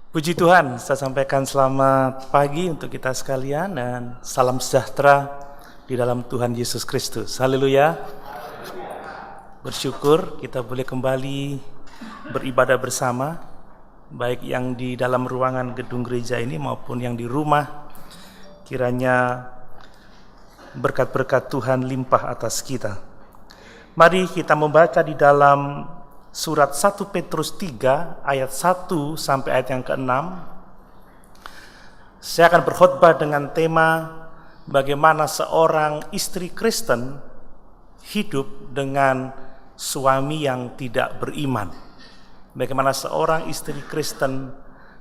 Puji Tuhan, saya sampaikan selamat pagi untuk kita sekalian dan salam sejahtera di dalam Tuhan Yesus Kristus. Haleluya. Bersyukur kita boleh kembali beribadah bersama, baik yang di dalam ruangan gedung gereja ini maupun yang di rumah. Kiranya berkat-berkat Tuhan limpah atas kita. Mari kita membaca di dalam Surat 1 Petrus 3 ayat 1 sampai ayat yang ke-6. Saya akan berkhotbah dengan tema bagaimana seorang istri Kristen hidup dengan suami yang tidak beriman. Bagaimana seorang istri Kristen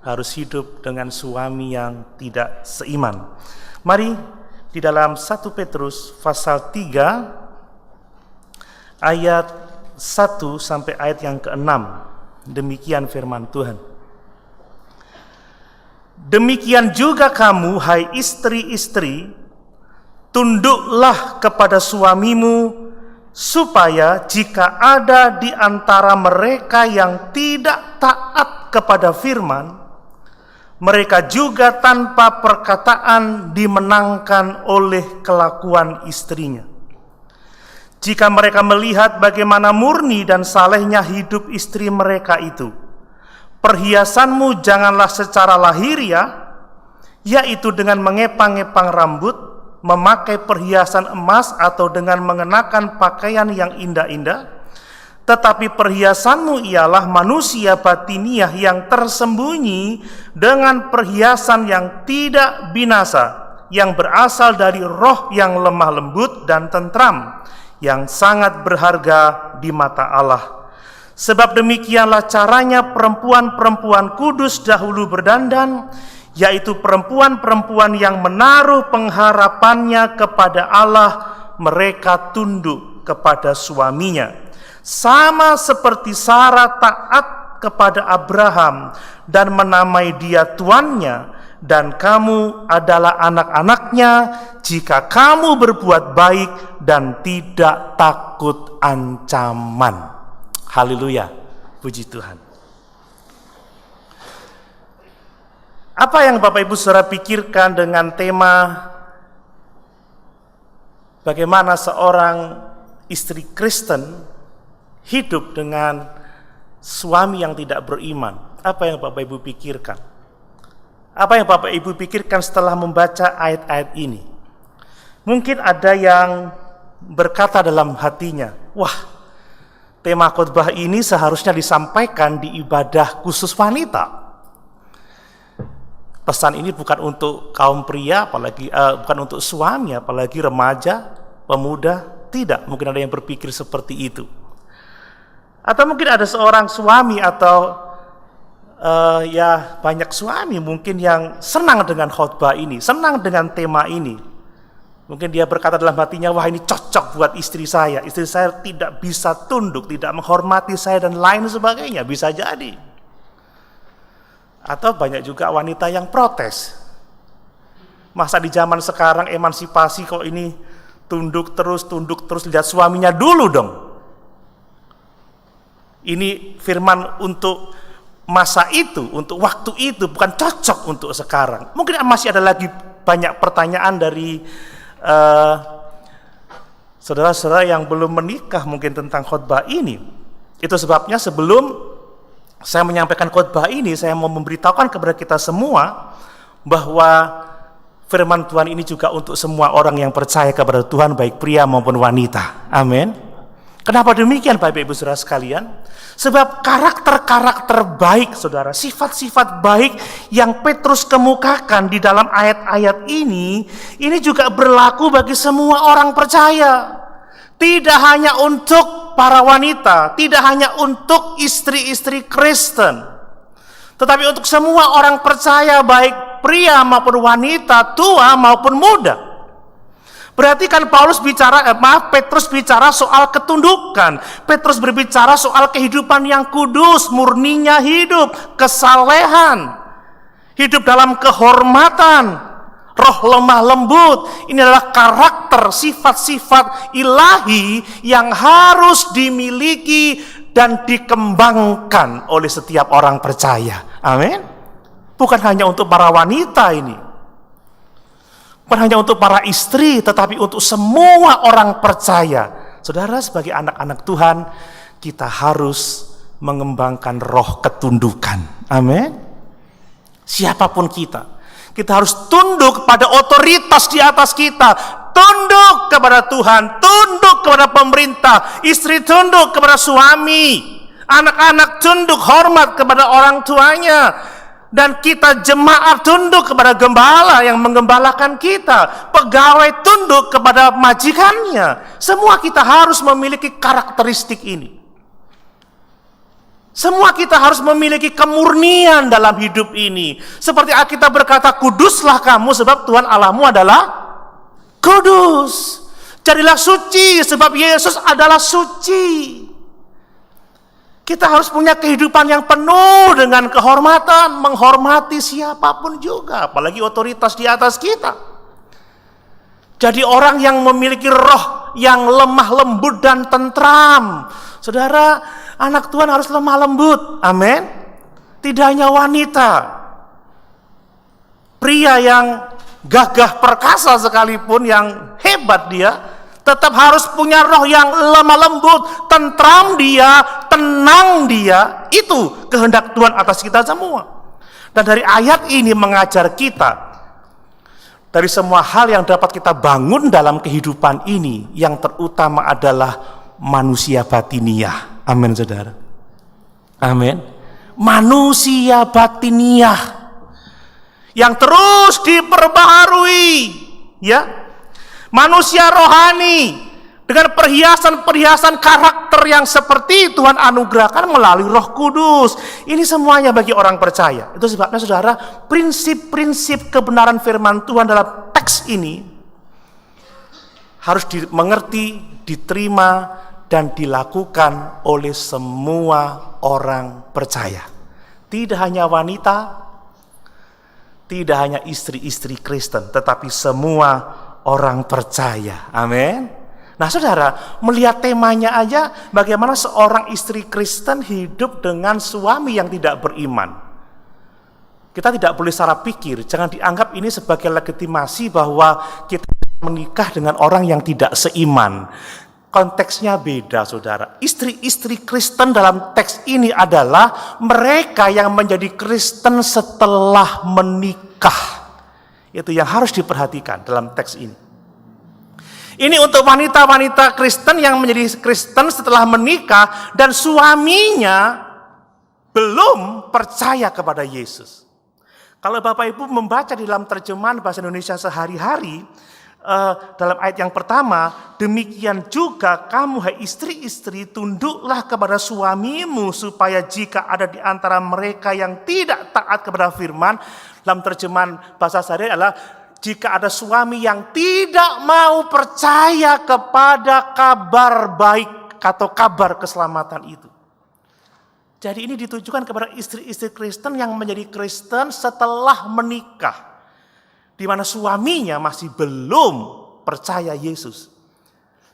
harus hidup dengan suami yang tidak seiman. Mari di dalam 1 Petrus pasal 3 ayat 1 sampai ayat yang ke-6. Demikian firman Tuhan. Demikian juga kamu, hai istri-istri, tunduklah kepada suamimu, supaya jika ada di antara mereka yang tidak taat kepada firman, mereka juga tanpa perkataan dimenangkan oleh kelakuan istrinya. Jika mereka melihat bagaimana murni dan salehnya hidup istri mereka itu, perhiasanmu janganlah secara lahiriah, yaitu dengan mengepang-ngepang rambut, memakai perhiasan emas atau dengan mengenakan pakaian yang indah-indah, tetapi perhiasanmu ialah manusia batiniah yang tersembunyi dengan perhiasan yang tidak binasa, yang berasal dari roh yang lemah lembut dan tentram, yang sangat berharga di mata Allah. Sebab demikianlah caranya perempuan-perempuan kudus dahulu berdandan, yaitu perempuan-perempuan yang menaruh pengharapannya kepada Allah, mereka tunduk kepada suaminya. Sama seperti Sarah taat kepada Abraham dan menamai dia tuannya, dan kamu adalah anak-anaknya jika kamu berbuat baik dan tidak takut ancaman. Haleluya, puji Tuhan. Apa yang Bapak Ibu Saudara pikirkan dengan tema bagaimana seorang istri Kristen hidup dengan suami yang tidak beriman? Apa yang Bapak Ibu pikirkan? Apa yang Bapak Ibu pikirkan setelah membaca ayat-ayat ini? Mungkin ada yang berkata dalam hatinya, wah, tema khotbah ini seharusnya disampaikan di ibadah khusus wanita. Pesan ini bukan untuk kaum pria, apalagi bukan untuk suami, apalagi remaja, pemuda. Tidak, mungkin ada yang berpikir seperti itu. Atau mungkin ada seorang suami atau banyak suami mungkin yang senang dengan khotbah ini, senang dengan tema ini. Mungkin dia berkata dalam hatinya, wah ini cocok buat istri saya tidak bisa tunduk, tidak menghormati saya dan lain sebagainya, bisa jadi. Atau banyak juga wanita yang protes. Masa di zaman sekarang emansipasi kok ini tunduk terus, lihat suaminya dulu dong. Ini firman untuk masa itu, untuk waktu itu, bukan cocok untuk sekarang. Mungkin masih ada lagi banyak pertanyaan dari saudara-saudara yang belum menikah mungkin tentang khotbah ini. Itu sebabnya sebelum saya menyampaikan khotbah ini, saya mau memberitahukan kepada kita semua bahwa firman Tuhan ini juga untuk semua orang yang percaya kepada Tuhan, baik pria maupun wanita. Amin. Kenapa demikian Bapak Ibu Saudara sekalian? Sebab karakter-karakter baik saudara, sifat-sifat baik yang Petrus kemukakan di dalam ayat-ayat ini juga berlaku bagi semua orang percaya. Tidak hanya untuk para wanita, tidak hanya untuk istri-istri Kristen, tetapi untuk semua orang percaya, baik pria maupun wanita, tua maupun muda. Berarti kan Petrus bicara soal ketundukan. Petrus berbicara soal kehidupan yang kudus, murninya hidup, kesalehan, hidup dalam kehormatan, roh lemah lembut. Ini adalah karakter, sifat-sifat ilahi yang harus dimiliki dan dikembangkan oleh setiap orang percaya. Amin. Bukan hanya untuk para wanita ini. Bukan hanya untuk para istri, tetapi untuk semua orang percaya. Saudara, sebagai anak-anak Tuhan, kita harus mengembangkan roh ketundukan. Amin. Siapapun kita harus tunduk kepada otoritas di atas kita. Tunduk kepada Tuhan, tunduk kepada pemerintah, istri tunduk kepada suami, anak-anak tunduk hormat kepada orang tuanya, dan kita jemaat tunduk kepada gembala yang menggembalakan kita, pegawai tunduk kepada majikannya. Semua kita harus memiliki karakteristik ini. Semua kita harus memiliki kemurnian dalam hidup ini. Seperti Alkitab berkata, kuduslah kamu sebab Tuhan Allahmu adalah kudus. Jadilah suci sebab Yesus adalah suci. Kita harus punya kehidupan yang penuh dengan kehormatan, menghormati siapapun juga, apalagi otoritas di atas kita. Jadi orang yang memiliki roh yang lemah lembut dan tentram. Saudara, anak Tuhan harus lemah lembut. Amin. Tidak hanya wanita. Pria yang gagah perkasa sekalipun, yang hebat dia, tetap harus punya roh yang lemah lembut, tentram dia, tenang dia. Itu kehendak Tuhan atas kita semua. Dan dari ayat ini mengajar kita, dari semua hal yang dapat kita bangun dalam kehidupan ini, yang terutama adalah manusia batiniah. Amin, saudara. Amin. Manusia batiniah yang terus diperbaharui, ya. Manusia rohani dengan perhiasan-perhiasan karakter yang seperti Tuhan anugerahkan melalui Roh Kudus. Ini semuanya bagi orang percaya. Itu sebabnya, saudara, prinsip-prinsip kebenaran firman Tuhan dalam teks ini harus dimengerti, diterima, dan dilakukan oleh semua orang percaya. Tidak hanya wanita, tidak hanya istri-istri Kristen, tetapi semua orang percaya. Amin. Nah, saudara, melihat temanya aja, bagaimana seorang istri Kristen hidup dengan suami yang tidak beriman. Kita tidak boleh salah pikir, jangan dianggap ini sebagai legitimasi bahwa kita menikah dengan orang yang tidak seiman. Konteksnya beda, saudara. Istri-istri Kristen dalam teks ini adalah mereka yang menjadi Kristen setelah menikah. Itu yang harus diperhatikan dalam teks ini. Ini untuk wanita-wanita Kristen yang menjadi Kristen setelah menikah dan suaminya belum percaya kepada Yesus. Kalau Bapak Ibu membaca di dalam terjemahan bahasa Indonesia sehari-hari, dalam ayat yang pertama, demikian juga kamu hai istri-istri tunduklah kepada suamimu, supaya jika ada di antara mereka yang tidak taat kepada firman, dalam terjemahan bahasa sehari adalah jika ada suami yang tidak mau percaya kepada kabar baik atau kabar keselamatan itu. Jadi ini ditujukan kepada istri-istri Kristen yang menjadi Kristen setelah menikah, di mana suaminya masih belum percaya Yesus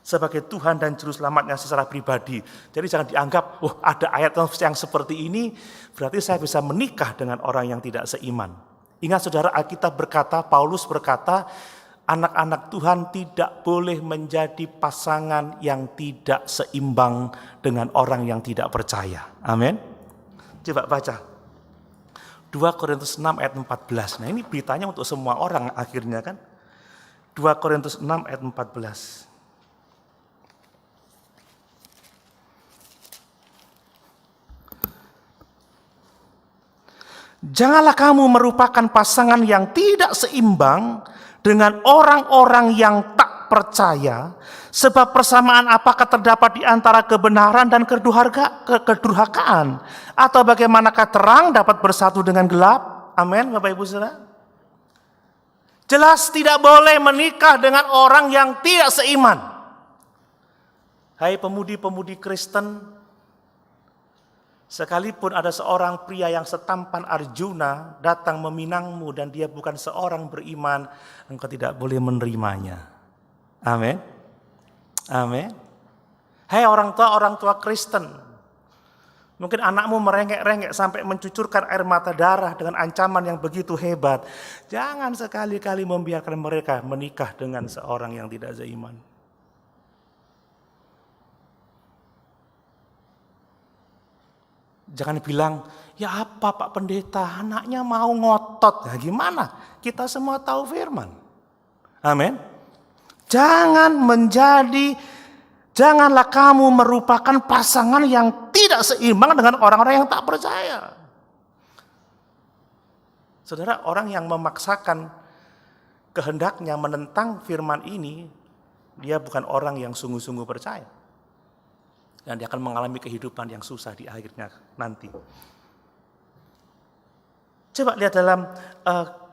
sebagai Tuhan dan Juru Selamatnya secara pribadi. Jadi jangan dianggap, ada ayat yang seperti ini, berarti saya bisa menikah dengan orang yang tidak seiman. Ingat, saudara, Alkitab berkata, Paulus berkata, anak-anak Tuhan tidak boleh menjadi pasangan yang tidak seimbang dengan orang yang tidak percaya. Amin. Coba baca 2 Korintus 6 ayat 14. Nah, ini beritanya untuk semua orang akhirnya kan. 2 Korintus 6 ayat 14. Janganlah kamu merupakan pasangan yang tidak seimbang dengan orang-orang yang tak percaya, sebab persamaan apakah terdapat di antara kebenaran dan kedurhakaan, atau bagaimanakah terang dapat bersatu dengan gelap? Amin, Bapak Ibu Saudara. Jelas tidak boleh menikah dengan orang yang tidak seiman. Hai pemudi-pemudi Kristen, sekalipun ada seorang pria yang setampan Arjuna datang meminangmu dan dia bukan seorang beriman, engkau tidak boleh menerimanya. Amin. Amin. Hai orang tua Kristen, Mungkin anakmu merengek-rengek sampai mencucurkan air mata darah dengan ancaman yang begitu hebat. Jangan sekali-kali membiarkan mereka menikah dengan seorang yang tidak seiman. Jangan bilang, ya apa Pak Pendeta, anaknya mau ngotot. Ya gimana? Kita semua tahu firman. Amin. Janganlah kamu merupakan pasangan yang tidak seimbang dengan orang-orang yang tak percaya. Saudara, orang yang memaksakan kehendaknya menentang firman ini, dia bukan orang yang sungguh-sungguh percaya. Dan dia akan mengalami kehidupan yang susah di akhirnya nanti. Coba lihat dalam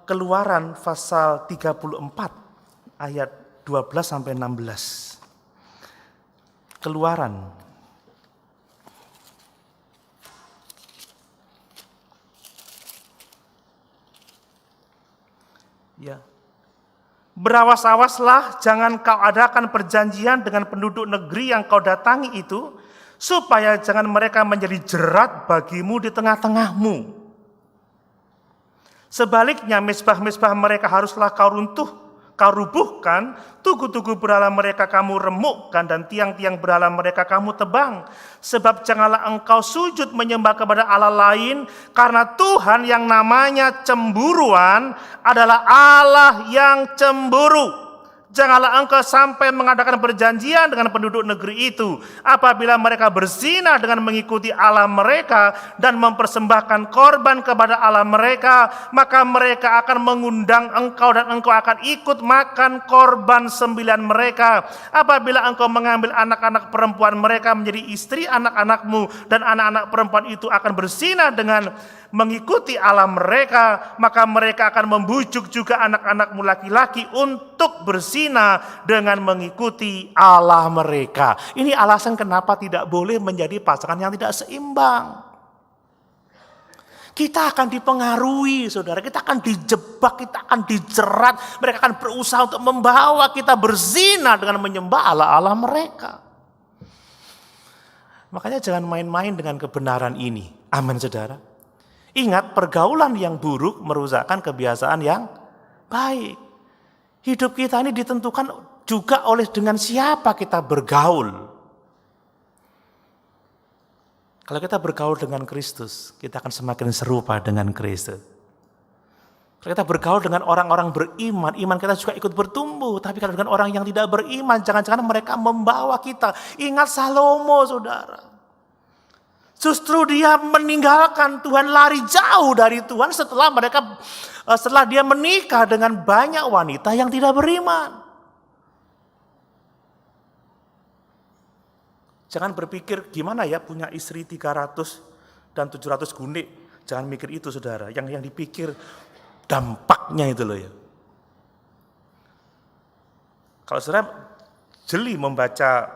Keluaran pasal 34 ayat 12 sampai 16. Keluaran. Ya. Berawas-awaslah, jangan kau adakan perjanjian dengan penduduk negeri yang kau datangi itu, supaya jangan mereka menjadi jerat bagimu di tengah-tengahmu. Sebaliknya mezbah-mezbah mereka haruslah kau rubuhkan, tugu-tugu berhala mereka kamu remukkan, dan tiang-tiang berhala mereka kamu tebang. Sebab janganlah engkau sujud menyembah kepada Allah lain, karena Tuhan yang namanya cemburuan adalah Allah yang cemburu. Janganlah engkau sampai mengadakan perjanjian dengan penduduk negeri itu. Apabila mereka berzina dengan mengikuti Allah mereka dan mempersembahkan korban kepada Allah mereka, maka mereka akan mengundang engkau dan engkau akan ikut makan korban sembilan mereka. Apabila engkau mengambil anak-anak perempuan mereka menjadi istri anak-anakmu, dan anak-anak perempuan itu akan berzina dengan mengikuti Allah mereka, maka mereka akan membujuk juga anak-anakmu laki-laki untuk berzina dengan mengikuti Allah mereka. Ini alasan kenapa tidak boleh menjadi pasangan yang tidak seimbang. Kita akan dipengaruhi, saudara. Kita akan dijebak, kita akan dijerat. Mereka akan berusaha untuk membawa kita berzina dengan menyembah Allah-Allah mereka. Makanya jangan main-main dengan kebenaran ini. Amin, saudara. Ingat, pergaulan yang buruk merusakkan kebiasaan yang baik. Hidup kita ini ditentukan juga oleh dengan siapa kita bergaul. Kalau kita bergaul dengan Kristus, kita akan semakin serupa dengan Kristus. Kalau kita bergaul dengan orang-orang beriman, iman kita juga ikut bertumbuh. Tapi kalau dengan orang yang tidak beriman, jangan-jangan mereka membawa kita. Ingat Salomo, saudara. Justru dia meninggalkan Tuhan, lari jauh dari Tuhan setelah dia menikah dengan banyak wanita yang tidak beriman. Jangan berpikir gimana ya punya istri 300 dan 700 gundik. Jangan mikir itu, saudara. Yang dipikir dampaknya itu loh ya. Kalau saudara jeli membaca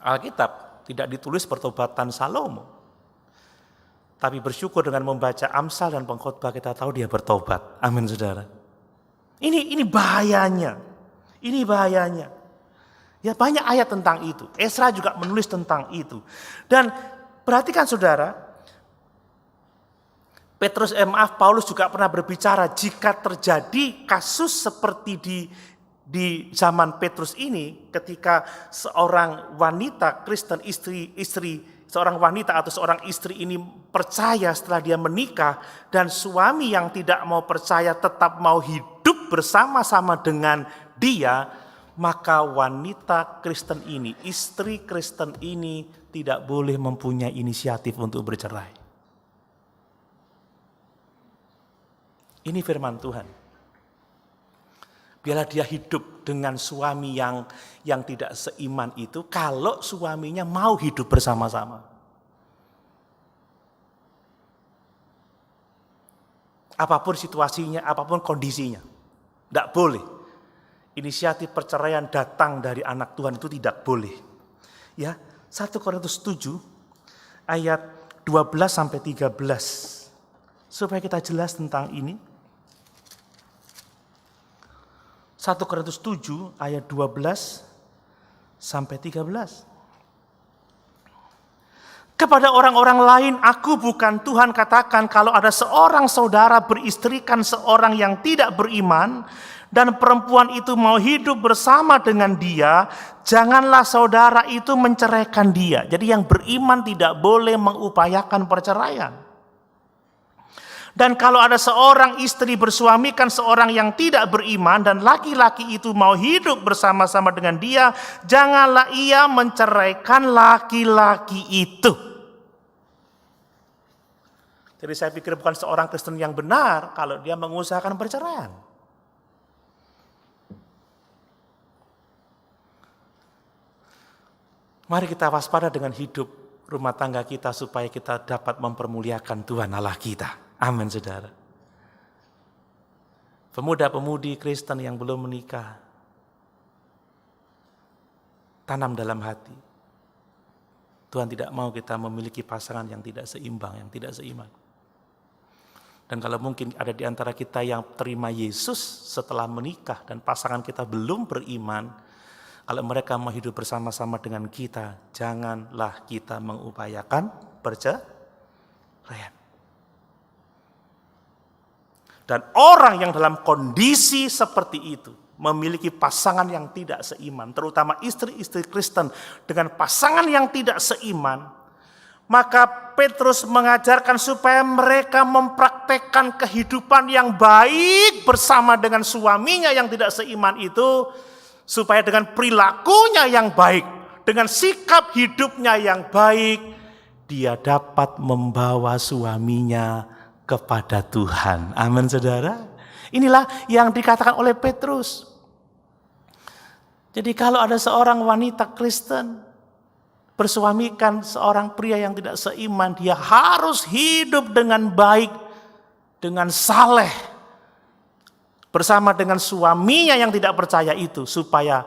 Alkitab, tidak ditulis pertobatan Salomo. Tapi bersyukur dengan membaca Amsal dan Pengkhotbah kita tahu dia bertobat. Amin, saudara. Ini bahayanya. Ini bahayanya. Ya, banyak ayat tentang itu. Esra juga menulis tentang itu. Dan perhatikan, saudara, Paulus juga pernah berbicara jika terjadi kasus seperti di zaman Petrus ini, ketika seorang wanita Kristen seorang wanita atau seorang istri ini percaya setelah dia menikah, dan suami yang tidak mau percaya tetap mau hidup bersama-sama dengan dia, maka wanita Kristen ini, istri Kristen ini tidak boleh mempunyai inisiatif untuk bercerai. Ini firman Tuhan. Biarlah dia hidup dengan suami yang tidak seiman itu, kalau suaminya mau hidup bersama-sama. Apapun situasinya, apapun kondisinya. Tidak boleh. Inisiatif perceraian datang dari anak Tuhan itu tidak boleh. Ya, 1 Korintus 7 ayat 12 sampai 13. Supaya kita jelas tentang ini. 1 Korintus 7 ayat 12 sampai 13. Kepada orang-orang lain, aku bukan Tuhan, katakan kalau ada seorang saudara beristrikan seorang yang tidak beriman, dan perempuan itu mau hidup bersama dengan dia, janganlah saudara itu menceraikan dia. Jadi yang beriman tidak boleh mengupayakan perceraian. Dan kalau ada seorang istri bersuamikan seorang yang tidak beriman dan laki-laki itu mau hidup bersama-sama dengan dia, janganlah ia menceraikan laki-laki itu. Jadi saya pikir bukan seorang Kristen yang benar kalau dia mengusahakan perceraian. Mari kita waspada dengan hidup rumah tangga kita supaya kita dapat mempermuliakan Tuhan Allah kita. Amin, saudara. Pemuda-pemudi Kristen yang belum menikah, tanam dalam hati. Tuhan tidak mau kita memiliki pasangan yang tidak seimbang, yang tidak seiman. Dan kalau mungkin ada di antara kita yang terima Yesus setelah menikah dan pasangan kita belum beriman, kalau mereka mau hidup bersama-sama dengan kita, janganlah kita mengupayakan perceraian. Dan orang yang dalam kondisi seperti itu, memiliki pasangan yang tidak seiman, terutama istri-istri Kristen dengan pasangan yang tidak seiman, maka Petrus mengajarkan supaya mereka mempraktekkan kehidupan yang baik bersama dengan suaminya yang tidak seiman itu, supaya dengan perilakunya yang baik, dengan sikap hidupnya yang baik, dia dapat membawa suaminya kepada Tuhan. Amin, saudara. Inilah yang dikatakan oleh Petrus. Jadi kalau ada seorang wanita Kristen bersuamikan seorang pria yang tidak seiman, dia harus hidup dengan baik, dengan saleh, bersama dengan suaminya yang tidak percaya itu, supaya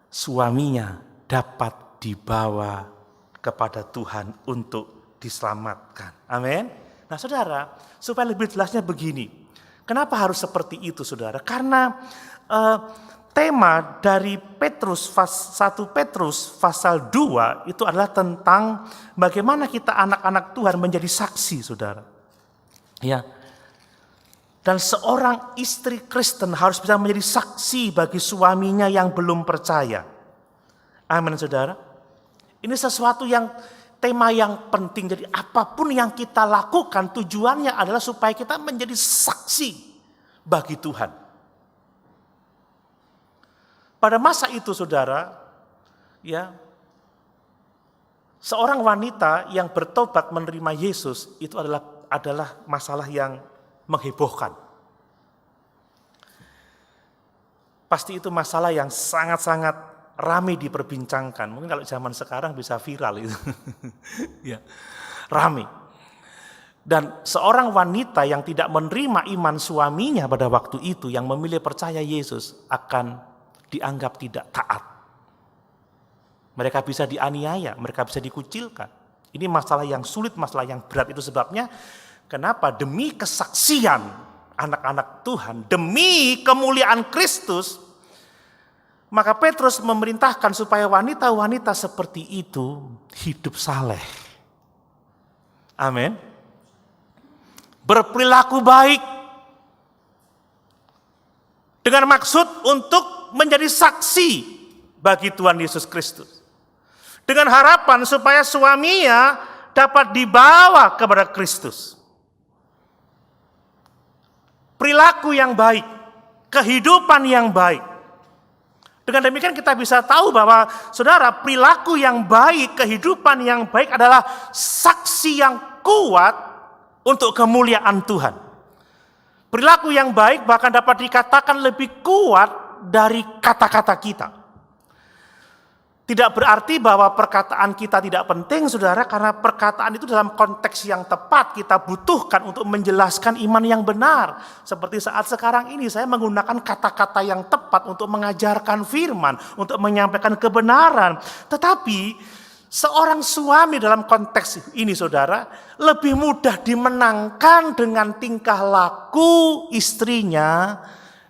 suaminya dapat dibawa kepada Tuhan untuk diselamatkan. Amin. Nah, saudara, supaya lebih jelasnya begini. Kenapa harus seperti itu, saudara? Karena tema dari Petrus 1 Petrus pasal 2 itu adalah tentang bagaimana kita anak-anak Tuhan menjadi saksi, saudara. Ya. Dan seorang istri Kristen harus bisa menjadi saksi bagi suaminya yang belum percaya. Amin, saudara. Ini sesuatu yang tema yang penting. Jadi apapun yang kita lakukan tujuannya adalah supaya kita menjadi saksi bagi Tuhan. Pada masa itu, saudara, ya, seorang wanita yang bertobat menerima Yesus itu adalah masalah yang menghebohkan. Pasti itu masalah yang sangat-sangat ramai diperbincangkan. Mungkin kalau zaman sekarang bisa viral itu. Ya, ramai. Dan seorang wanita yang tidak menerima iman suaminya pada waktu itu, yang memilih percaya Yesus, akan dianggap tidak taat. Mereka bisa dianiaya, mereka bisa dikucilkan. Ini masalah yang sulit, masalah yang berat. Itu sebabnya kenapa demi kesaksian anak-anak Tuhan, demi kemuliaan Kristus, maka Petrus memerintahkan supaya wanita-wanita seperti itu hidup saleh. Amin. Berperilaku baik. Dengan maksud untuk menjadi saksi bagi Tuhan Yesus Kristus. Dengan harapan supaya suaminya dapat dibawa kepada Kristus. Perilaku yang baik, kehidupan yang baik. Dengan demikian kita bisa tahu bahwa, saudara, perilaku yang baik, kehidupan yang baik adalah saksi yang kuat untuk kemuliaan Tuhan. Perilaku yang baik bahkan dapat dikatakan lebih kuat dari kata-kata kita. Tidak berarti bahwa perkataan kita tidak penting, saudara, karena perkataan itu dalam konteks yang tepat kita butuhkan untuk menjelaskan iman yang benar. Seperti saat sekarang ini saya menggunakan kata-kata yang tepat untuk mengajarkan firman, untuk menyampaikan kebenaran. Tetapi seorang suami dalam konteks ini, saudara, lebih mudah dimenangkan dengan tingkah laku istrinya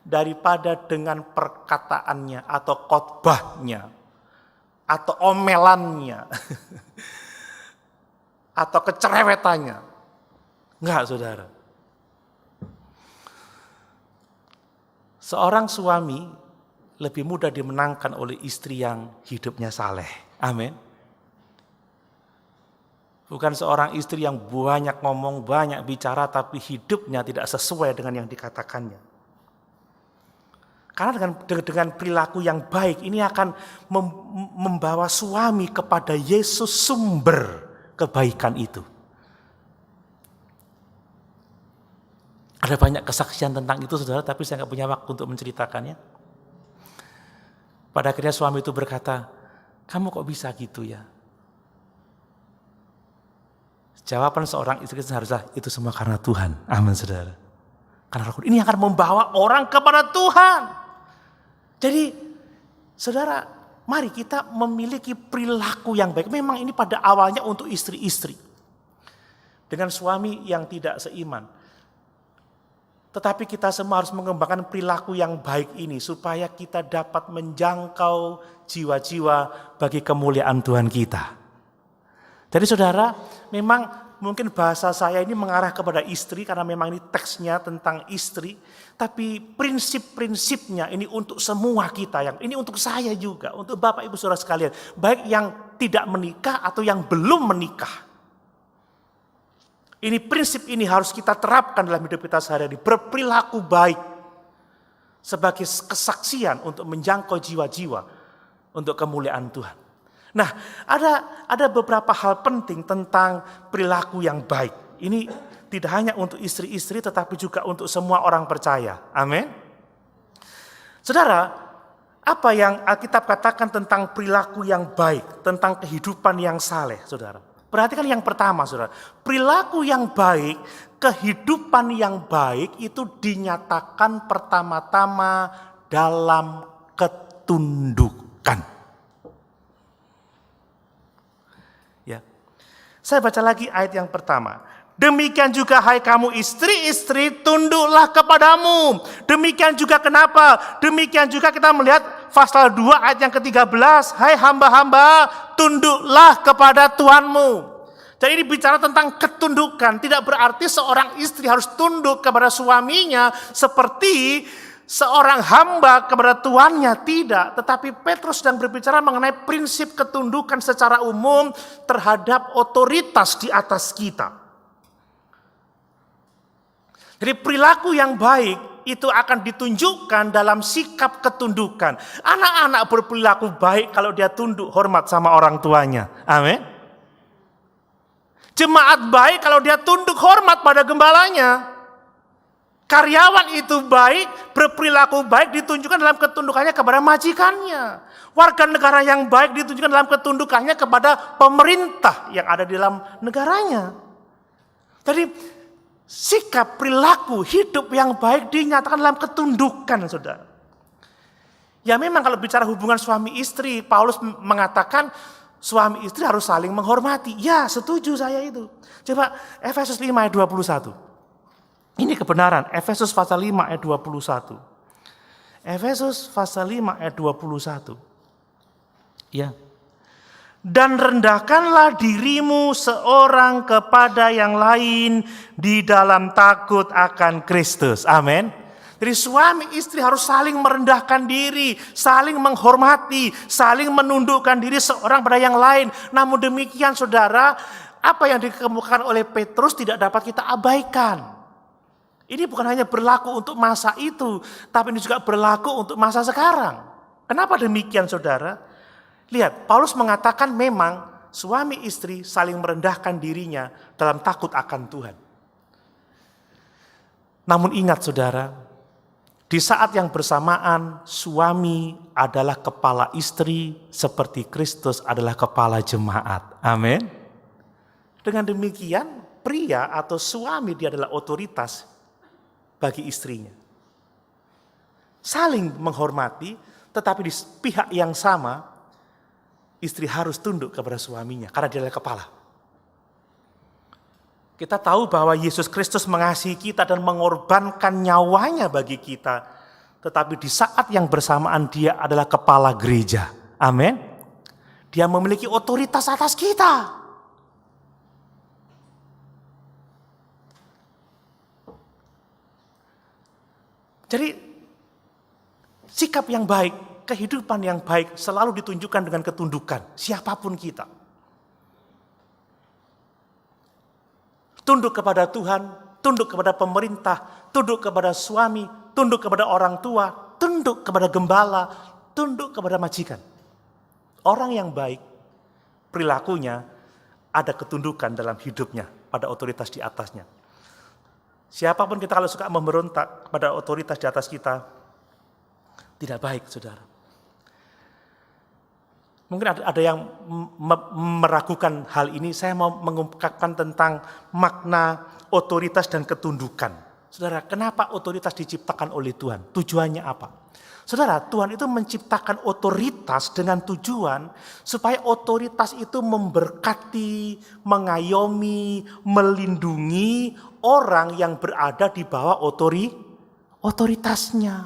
daripada dengan perkataannya atau khotbahnya atau omelannya. atau kecerewetannya. Enggak, saudara. Seorang suami lebih mudah dimenangkan oleh istri yang hidupnya saleh. Amin. Bukan seorang istri yang banyak ngomong, banyak bicara, tapi hidupnya tidak sesuai dengan yang dikatakannya. Karena dengan perilaku yang baik, ini akan membawa suami kepada Yesus, sumber kebaikan itu. Ada banyak kesaksian tentang itu, saudara, tapi saya nggak punya waktu untuk menceritakannya. Pada akhirnya suami itu berkata, kamu kok bisa gitu ya? Jawaban seorang istri seharusnya itu semua karena Tuhan. Amin, saudara. Karena ini akan membawa orang kepada Tuhan. Jadi, saudara, mari kita memiliki perilaku yang baik. Memang ini pada awalnya untuk istri-istri. Dengan suami yang tidak seiman. Tetapi kita semua harus mengembangkan perilaku yang baik ini. Supaya kita dapat menjangkau jiwa-jiwa bagi kemuliaan Tuhan kita. Jadi saudara, memang mungkin bahasa saya ini mengarah kepada istri karena memang ini teksnya tentang istri. Tapi prinsip-prinsipnya ini untuk semua kita, ini untuk saya juga, untuk Bapak Ibu Saudara sekalian. Baik yang tidak menikah atau yang belum menikah. Ini prinsip ini harus kita terapkan dalam hidup kita sehari-hari. Berperilaku baik sebagai kesaksian untuk menjangkau jiwa-jiwa untuk kemuliaan Tuhan. Nah, ada beberapa hal penting tentang perilaku yang baik. Ini tidak hanya untuk istri-istri tetapi juga untuk semua orang percaya. Amin. Saudara, apa yang Alkitab katakan tentang perilaku yang baik, tentang kehidupan yang saleh, saudara? Perhatikan yang pertama, saudara. Perilaku yang baik, kehidupan yang baik itu dinyatakan pertama-tama dalam ketundukan. Saya baca lagi ayat yang pertama. Demikian juga hai kamu istri-istri, tunduklah kepadamu. Demikian juga kenapa? Demikian juga kita melihat pasal 2 ayat yang ke-13. Hai hamba-hamba, tunduklah kepada Tuhanmu. Jadi ini bicara tentang ketundukan. Tidak berarti seorang istri harus tunduk kepada suaminya seperti seorang hamba kepada tuannya, tidak. Tetapi Petrus sedang berbicara mengenai prinsip ketundukan secara umum terhadap otoritas di atas kita. Jadi perilaku yang baik itu akan ditunjukkan dalam sikap ketundukan. Anak-anak berperilaku baik kalau dia tunduk hormat sama orang tuanya. Amin. Jemaat baik kalau dia tunduk hormat pada gembalanya. Karyawan itu baik, berperilaku baik ditunjukkan dalam ketundukannya kepada majikannya. Warga negara yang baik ditunjukkan dalam ketundukannya kepada pemerintah yang ada di dalam negaranya. Jadi sikap, perilaku, hidup yang baik dinyatakan dalam ketundukan, saudara. Ya memang kalau bicara hubungan suami istri, Paulus mengatakan suami istri harus saling menghormati. Ya, setuju saya itu. Coba Efesus 5 ayat 21. Ini kebenaran, Efesus pasal 5 ayat 21. Efesus pasal 5 ayat 21. Ya. Dan rendahkanlah dirimu seorang kepada yang lain di dalam takut akan Kristus. Amin. Jadi suami istri harus saling merendahkan diri, saling menghormati, saling menundukkan diri seorang pada yang lain. Namun demikian saudara, apa yang dikemukakan oleh Petrus tidak dapat kita abaikan. Ini bukan hanya berlaku untuk masa itu, tapi ini juga berlaku untuk masa sekarang. Kenapa demikian, saudara? Lihat, Paulus mengatakan memang suami istri saling merendahkan dirinya dalam takut akan Tuhan. Namun ingat, saudara, di saat yang bersamaan suami adalah kepala istri seperti Kristus adalah kepala jemaat. Amin. Dengan demikian, pria atau suami dia adalah otoritas bagi istrinya. Saling menghormati, tetapi di pihak yang sama, istri harus tunduk kepada suaminya, karena dia adalah kepala. Kita tahu bahwa Yesus Kristus mengasihi kita dan mengorbankan nyawanya bagi kita. Tetapi di saat yang bersamaan dia adalah kepala gereja. Amin. Dia memiliki otoritas atas kita. Jadi sikap yang baik, kehidupan yang baik selalu ditunjukkan dengan ketundukan, siapapun kita. Tunduk kepada Tuhan, tunduk kepada pemerintah, tunduk kepada suami, tunduk kepada orang tua, tunduk kepada gembala, tunduk kepada majikan. Orang yang baik, perilakunya ada ketundukan dalam hidupnya pada otoritas di atasnya. Siapapun kita kalau suka memberontak kepada otoritas di atas kita, tidak baik, saudara. Mungkin ada yang meragukan hal ini, saya mau mengungkapkan tentang makna otoritas dan ketundukan. Saudara, kenapa otoritas diciptakan oleh Tuhan? Tujuannya apa? Saudara, Tuhan itu menciptakan otoritas dengan tujuan supaya otoritas itu memberkati, mengayomi, melindungi orang yang berada di bawah otoritasnya.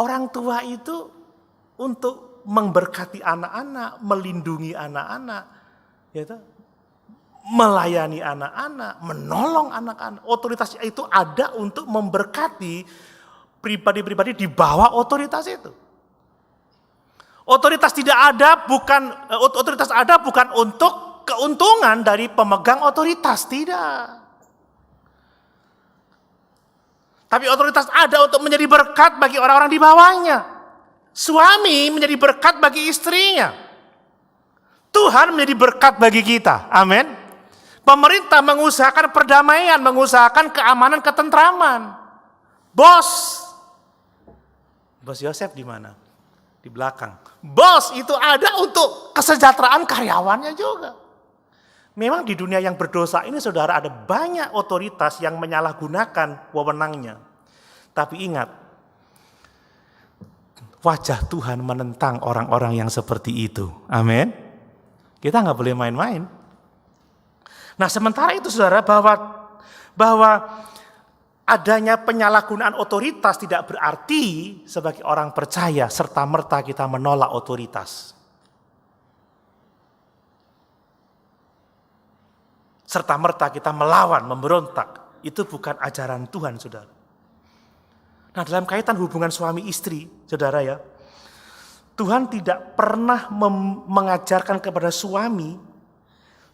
Orang tua itu untuk memberkati anak-anak, melindungi anak-anak, ya, melayani anak-anak, menolong anak-anak. Otoritas itu ada untuk memberkati pribadi-pribadi di bawah otoritas itu. Otoritas ada bukan untuk keuntungan dari pemegang otoritas, tidak. Tapi otoritas ada untuk menjadi berkat bagi orang-orang di bawahnya. Suami menjadi berkat bagi istrinya. Tuhan menjadi berkat bagi kita. Amin. Pemerintah mengusahakan perdamaian, mengusahakan keamanan, ketentraman. Bos Yosef di mana? Di belakang. Bos itu ada untuk kesejahteraan karyawannya juga. Memang di dunia yang berdosa ini, saudara, ada banyak otoritas yang menyalahgunakan wewenangnya. Tapi ingat, wajah Tuhan menentang orang-orang yang seperti itu. Amin. Kita nggak boleh main-main. Nah, sementara itu, saudara, bahwa adanya penyalahgunaan otoritas tidak berarti sebagai orang percaya serta-merta kita menolak otoritas. Serta-merta kita melawan, memberontak. Itu bukan ajaran Tuhan, saudara. Nah, dalam kaitan hubungan suami istri, saudara ya, Tuhan tidak pernah mengajarkan kepada suami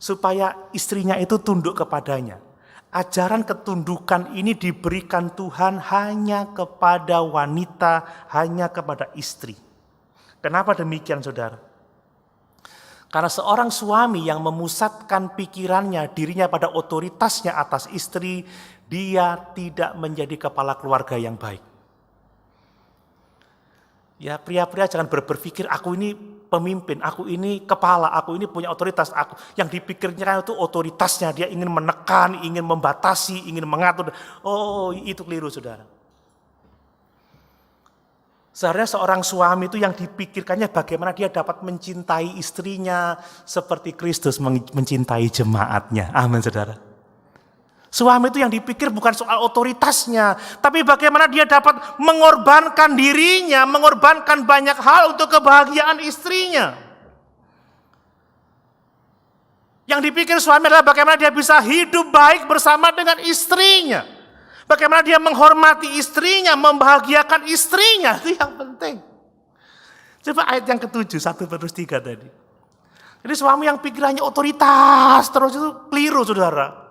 supaya istrinya itu tunduk kepadanya. Ajaran ketundukan ini diberikan Tuhan hanya kepada wanita, hanya kepada istri. Kenapa demikian, saudara? Karena seorang suami yang memusatkan pikirannya, dirinya pada otoritasnya atas istri, dia tidak menjadi kepala keluarga yang baik. Ya, pria-pria jangan berpikir aku ini pemimpin, aku ini kepala, aku ini punya otoritas. Yang dipikirnya itu otoritasnya, dia ingin menekan, ingin membatasi, ingin mengatur. Oh, itu keliru, saudara. Sebenarnya seorang suami itu yang dipikirkannya bagaimana dia dapat mencintai istrinya seperti Kristus mencintai jemaatnya. Amin, saudara. Suami itu yang dipikir bukan soal otoritasnya, tapi bagaimana dia dapat mengorbankan dirinya, mengorbankan banyak hal untuk kebahagiaan istrinya. Yang dipikir suami adalah bagaimana dia bisa hidup baik bersama dengan istrinya. Bagaimana dia menghormati istrinya, membahagiakan istrinya, itu yang penting. Coba ayat yang ke-7, 1 Petrus 3 tadi. Jadi suami yang pikirannya otoritas terus itu keliru, saudara.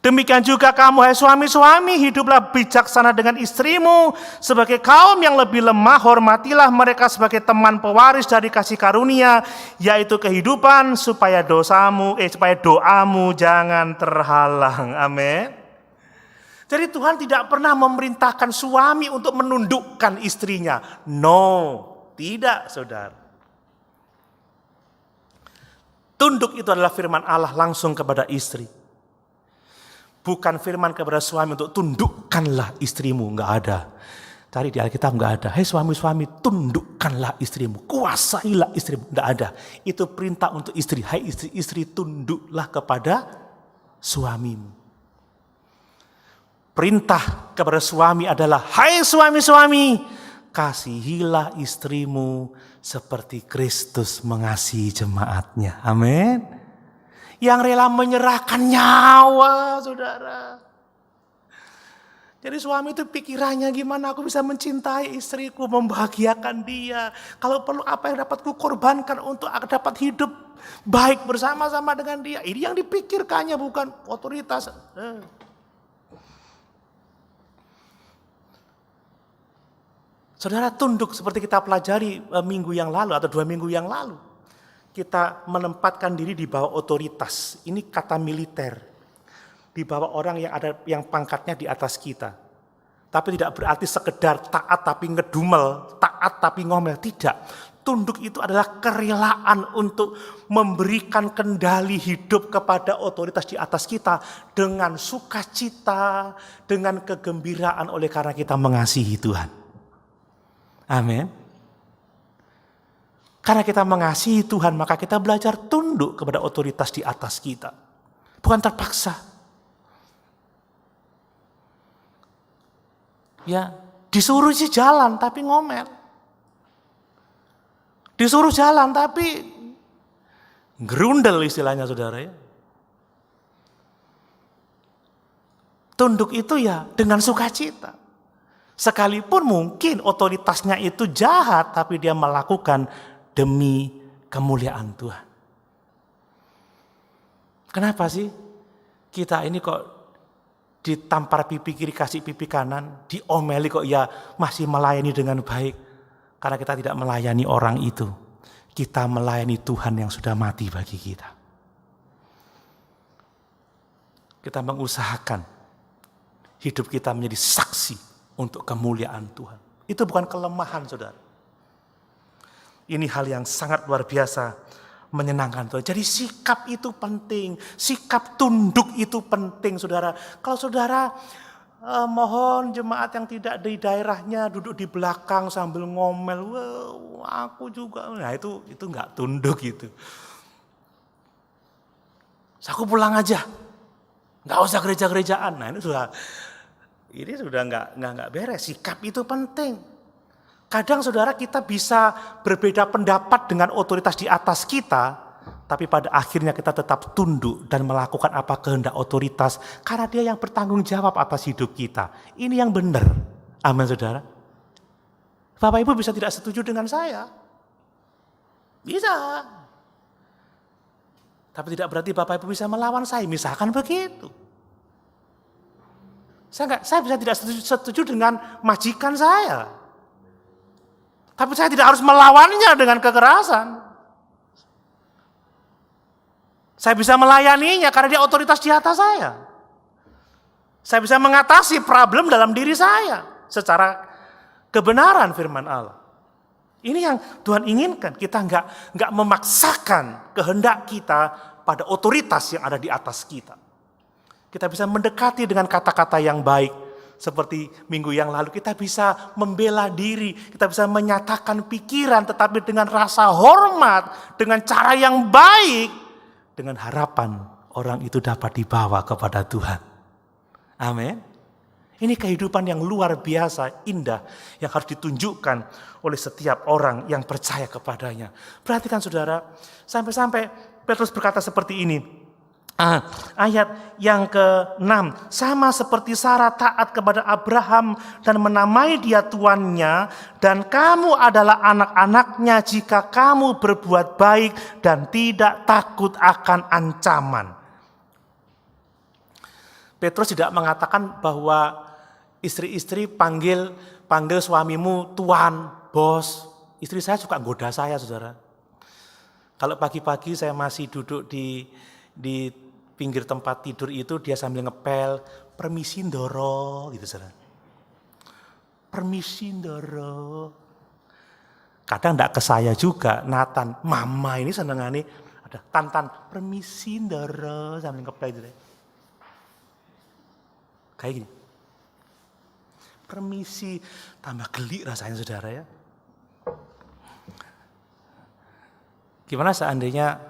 Demikian juga kamu, hai suami-suami, hiduplah bijaksana dengan istrimu. Sebagai kaum yang lebih lemah, hormatilah mereka sebagai teman pewaris dari kasih karunia, yaitu kehidupan, supaya doamu jangan terhalang. Amin. Jadi Tuhan tidak pernah memerintahkan suami untuk menundukkan istrinya. No, tidak, saudara. Tunduk itu adalah firman Allah langsung kepada istri. Bukan firman kepada suami untuk tundukkanlah istrimu, enggak ada. Cari di Alkitab enggak ada. Hai suami-suami, tundukkanlah istrimu, kuasailah istrimu, enggak ada. Itu perintah untuk istri. Hai istri-istri, tunduklah kepada suamimu. Perintah kepada suami adalah, hai suami-suami, kasihilah istrimu seperti Kristus mengasihi jemaatnya. Amin. yang rela menyerahkan nyawa, saudara. Jadi suami itu pikirannya gimana aku bisa mencintai istriku, membahagiakan dia. Kalau perlu apa yang dapat kukorbankan untuk dapat hidup baik bersama-sama dengan dia. Ini yang dipikirkannya, bukan otoritas. Saudara, tunduk seperti kita pelajari minggu yang lalu atau 2 minggu yang lalu. Kita menempatkan diri di bawah otoritas. Ini kata militer. Di bawah orang yang pangkatnya di atas kita. Tapi tidak berarti sekedar taat tapi ngedumel, taat tapi ngomel. Tidak. Tunduk itu adalah kerelaan untuk memberikan kendali hidup kepada otoritas di atas kita dengan sukacita, dengan kegembiraan oleh karena kita mengasihi Tuhan. Amin. Karena kita mengasihi Tuhan, maka kita belajar tunduk kepada otoritas di atas kita. Bukan terpaksa. Ya, disuruh sih jalan tapi ngomel. Disuruh jalan tapi gerundel istilahnya, saudara ya. Tunduk itu ya dengan sukacita. Sekalipun mungkin otoritasnya itu jahat, tapi dia melakukan demi kemuliaan Tuhan. Kenapa sih kita ini kok ditampar pipi kiri kasih pipi kanan, diomeli kok ya masih melayani dengan baik? Karena kita tidak melayani orang itu. Kita melayani Tuhan yang sudah mati bagi kita. Kita mengusahakan hidup kita menjadi saksi untuk kemuliaan Tuhan. Itu bukan kelemahan, saudara. Ini hal yang sangat luar biasa, menyenangkan Tuhan. Jadi sikap itu penting, sikap tunduk itu penting, saudara. Kalau saudara mohon jemaat yang tidak di daerahnya duduk di belakang sambil ngomel, wah aku juga, nah itu nggak tunduk itu. Aku pulang aja, nggak usah gereja-gerejaan. Nah ini sudah nggak beres. Sikap itu penting. Kadang saudara kita bisa berbeda pendapat dengan otoritas di atas kita, tapi pada akhirnya kita tetap tunduk dan melakukan apa kehendak otoritas karena dia yang bertanggung jawab atas hidup kita. Ini yang benar. Amin, saudara. Bapak Ibu bisa tidak setuju dengan saya. Bisa. Tapi tidak berarti Bapak Ibu bisa melawan saya. Misalkan begitu. Saya bisa tidak setuju dengan majikan saya. Tapi saya tidak harus melawannya dengan kekerasan. Saya bisa melayaninya karena dia otoritas di atas saya. Saya bisa mengatasi problem dalam diri saya secara kebenaran firman Allah. Ini yang Tuhan inginkan. Kita nggak memaksakan kehendak kita pada otoritas yang ada di atas kita. Kita bisa mendekati dengan kata-kata yang baik. Seperti minggu yang lalu kita bisa membela diri, kita bisa menyatakan pikiran tetapi dengan rasa hormat, dengan cara yang baik, dengan harapan orang itu dapat dibawa kepada Tuhan. Amin. Ini kehidupan yang luar biasa, indah, yang harus ditunjukkan oleh setiap orang yang percaya kepadanya. Perhatikan saudara, sampai-sampai Petrus berkata seperti ini. Ayat yang ke-6, sama seperti Sarah taat kepada Abraham dan menamai dia tuannya, dan kamu adalah anak-anaknya jika kamu berbuat baik dan tidak takut akan ancaman. Petrus tidak mengatakan bahwa istri-istri panggil suamimu tuan, bos. Istri saya suka goda saya, saudara. Kalau pagi-pagi saya masih duduk di pinggir tempat tidur itu, dia sambil ngepel, permisi ndoro, gitu saudara. Permisi ndoro. Kadang enggak ke saya juga, Nathan, mama ini senengane ada Tantan, permisi ndoro, sambil ngepel gitu. Kayak gini. Permisi, tambah geli rasanya saudara ya. Gimana seandainya